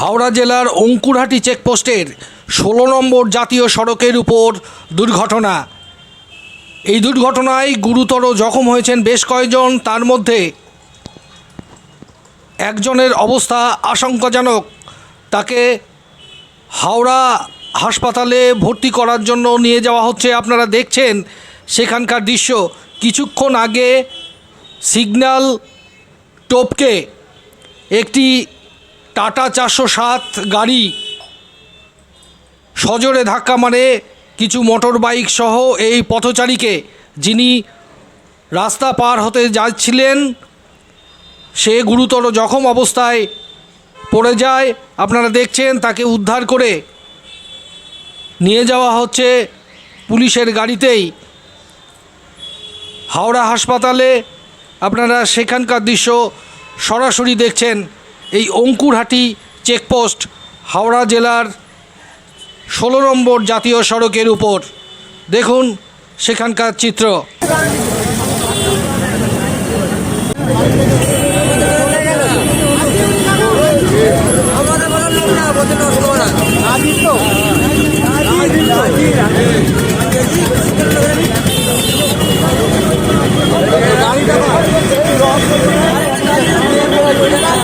হাওড়া জেলার অঙ্কুরহাটি চেকপোস্টের 16 নম্বর জাতীয় সড়কের উপর দুর্ঘটনা। এই দুর্ঘটনায় গুরুতর জখম হয়েছেন বেশ কয়েকজন। তার মধ্যে একজনের অবস্থা আশঙ্কাজনক। তাকে হাওড়া হাসপাতালে ভর্তি করার জন্য নিয়ে যাওয়া হচ্ছে। আপনারা দেখছেন সেখানকার দৃশ্য। কিছুক্ষণ আগে সিগন্যাল টপকে একটি টাটা 407 গাড়ি সজোরে ধাক্কা মারে কিছু মোটর বাইক সহ এই পথচারীকে। যিনি রাস্তা পার হতে যাচ্ছিলেন সে গুরুতর জখম অবস্থায় পড়ে যায়। আপনারা দেখছেন তাকে উদ্ধার করে নিয়ে যাওয়া হচ্ছে পুলিশের গাড়িতেই হাওড়া হাসপাতালে। আপনারা সেখানকার দৃশ্য সরাসরি দেখছেন। এই অঙ্কুরহাটি চেকপোস্ট হাওড়া জেলার 16 নম্বর জাতীয় সড়কের উপর। দেখুন সেখানকার চিত্র।